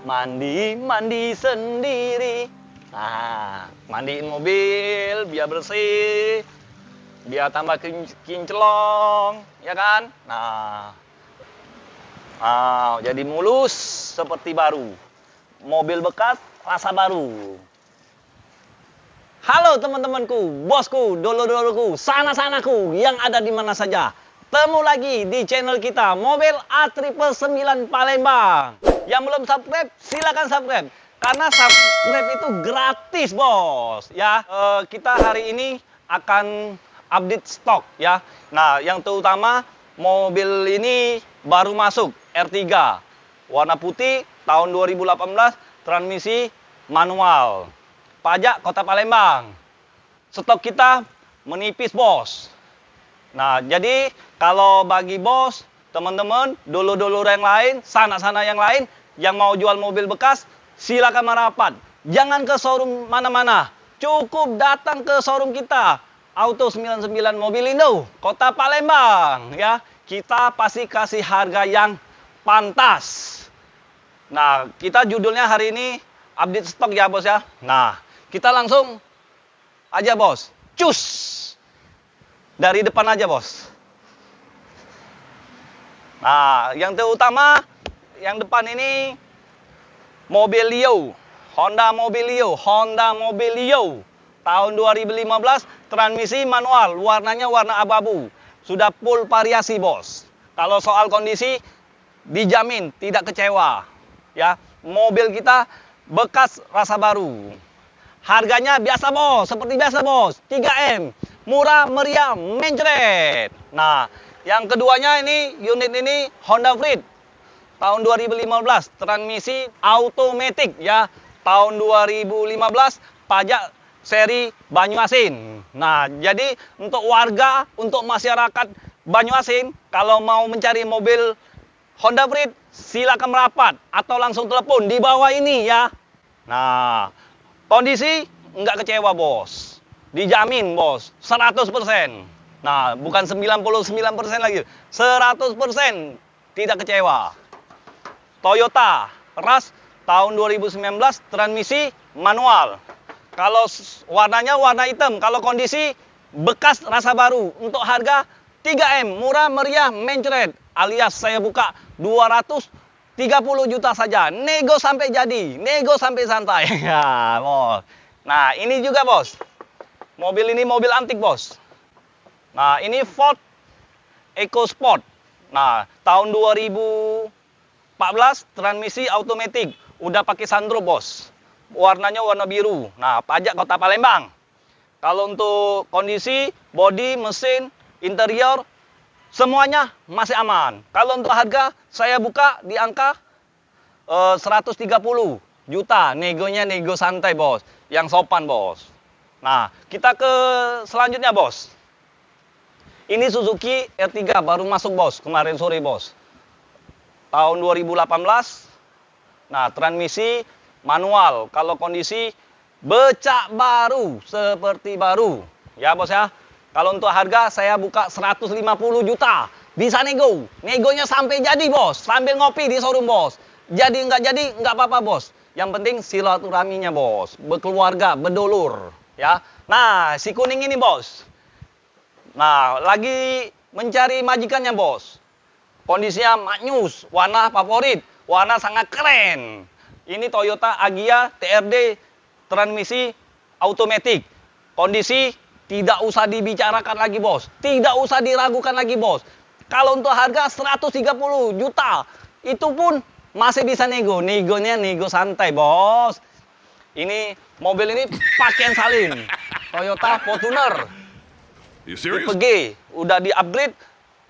Mandi sendiri. Nah, mandiin mobil biar bersih, biar tambah kinclong, ya kan? Nah, jadi mulus seperti baru. Mobil bekas rasa baru. Halo teman-temanku, bosku, dulur-dulurku, sana-sanaku yang ada di mana saja. Temu lagi di channel kita Mobil A999 Palembang. Yang belum subscribe, silakan subscribe. Karena subscribe itu gratis, bos. Ya, kita hari ini akan update stok, ya. Nah, yang terutama mobil ini baru masuk R3, warna putih, tahun 2018, transmisi manual. Pajak Kota Palembang. Stok kita menipis, bos. Nah, jadi kalau bagi bos, teman-teman, dulur-dulur yang lain, sana-sana yang lain, yang mau jual mobil bekas, silakan merapat. Jangan ke showroom mana-mana. Cukup datang ke showroom kita. Auto 99 Mobilindo, Kota Palembang. Ya, kita pasti kasih harga yang pantas. Nah, kita judulnya hari ini update stok ya, bos ya. Nah, kita langsung aja, bos. Cus! Dari depan aja, bos. Nah, yang terutama, yang depan ini Mobilio, Honda Mobilio, tahun 2015, transmisi manual, warnanya warna abu-abu. Sudah full variasi, bos. Kalau soal kondisi, dijamin tidak kecewa. Ya, mobil kita bekas rasa baru. Harganya biasa, bos, seperti biasa, bos. 3M, murah, meriah, mencret. Nah, yang keduanya ini, unit ini Honda Freed, tahun 2015, transmisi automatic, ya. Tahun 2015, pajak seri Banyuasin. Nah, jadi untuk warga, untuk masyarakat Banyuasin, kalau mau mencari mobil Honda Freed, silakan merapat atau langsung telepon di bawah ini, ya. Nah, kondisi nggak kecewa, bos. Dijamin, bos, 100%. Nah, bukan 99% lagi. 100% tidak kecewa. Toyota Rush tahun 2019, transmisi manual. Kalau warnanya warna hitam, kalau kondisi bekas rasa baru. Untuk harga 3M, murah, meriah, mencret. Alias saya buka 230 juta saja. Nego sampai jadi, nego sampai santai. Ya, bos. Nah, ini juga, bos. Mobil ini mobil antik, bos. Nah, ini Ford EcoSport. Nah, tahun 2014, transmisi automatic. Udah pakai sunroof, bos. Warnanya warna biru. Nah, pajak Kota Palembang. Kalau untuk kondisi, bodi, mesin, interior, semuanya masih aman. Kalau untuk harga, saya buka di angka 130 juta. Negonya nego santai, bos. Yang sopan, bos. Nah, kita ke selanjutnya, bos. Ini Suzuki R3 baru masuk, bos. Kemarin sore, bos. Tahun 2018. Nah, transmisi manual. Kalau kondisi becak baru, seperti baru. Ya, bos ya. Kalau untuk harga, saya buka 150 juta. Bisa nego. Negonya sampai jadi, bos. Sambil ngopi di showroom, bos. Jadi, nggak apa-apa, bos. Yang penting silaturahminya, bos. Berkeluarga, berdulur. Ya. Nah, si kuning ini, bos. Nah, lagi mencari majikannya, bos. Kondisinya maknyus, warna favorit, warna sangat keren. Ini Toyota Agya TRD, transmisi automatic. Kondisi tidak usah dibicarakan lagi, bos. Tidak usah diragukan lagi, bos. Kalau untuk harga 130 juta, itu pun masih bisa nego. Negonya nego santai, bos. Ini mobil ini pakaian salin. Toyota Fortuner. Tipe G. Udah di-upgrade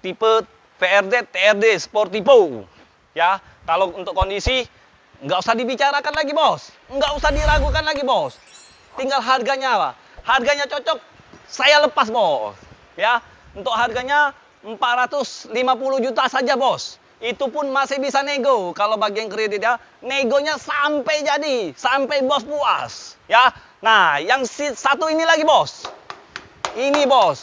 tipe VRZ TRD Sportivo. Ya, kalau untuk kondisi nggak usah dibicarakan lagi, bos. Nggak usah diragukan lagi, bos. Tinggal harganya, Pak. Harganya cocok, saya lepas, bos. Ya, untuk harganya 450 juta saja, bos. Itu pun masih bisa nego. Kalau bagian kredit, ya, negonya sampai jadi, sampai bos puas. Ya, nah, yang satu ini lagi, bos. Ini, bos.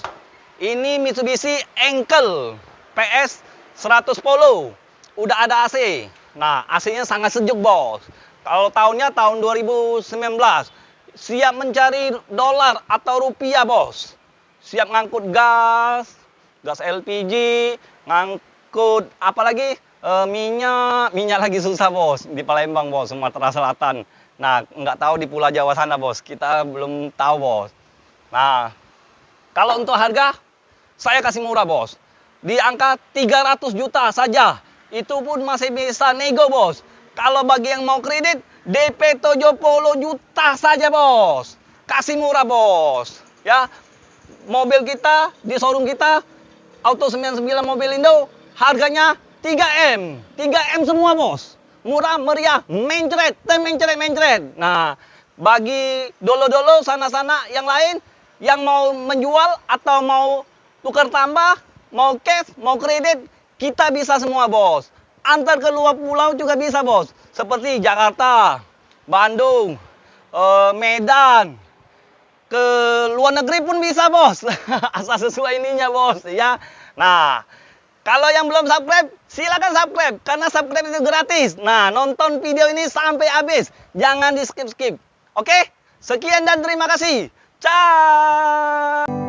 Ini Mitsubishi Encel PS 100 Polo. Udah ada AC. Nah, AC-nya sangat sejuk, bos. Kalau tahunnya tahun 2019. Siap mencari dolar atau rupiah, bos. Siap ngangkut gas LPG, ngangkut apa lagi? Minyak lagi susah, bos. Di Palembang, bos, Sumatera Selatan. Nah, nggak tahu di Pulau Jawa sana, bos. Kita belum tahu, bos. Nah, kalau untuk harga, saya kasih murah, bos. Di angka 300 juta saja. Itu pun masih bisa nego, bos. Kalau bagi yang mau kredit, DP 70 juta saja, bos. Kasih murah, bos. Ya, mobil kita di showroom kita, Auto 99 Mobil Indo, harganya 3M. 3M semua, bos. Murah, meriah, mencret. Nah, bagi dolo-dolo sana-sana yang lain, yang mau menjual atau mau tukar tambah, mau cash, mau kredit, kita bisa semua, bos. Antar ke luar pulau juga bisa, bos. Seperti Jakarta, Bandung, Medan, ke luar negeri pun bisa, bos. Asal sesuai ininya, bos. Ya. Nah, kalau yang belum subscribe, silakan subscribe. Karena subscribe itu gratis. Nah, nonton video ini sampai habis. Jangan di skip-skip. Oke? Sekian dan terima kasih. Ciao.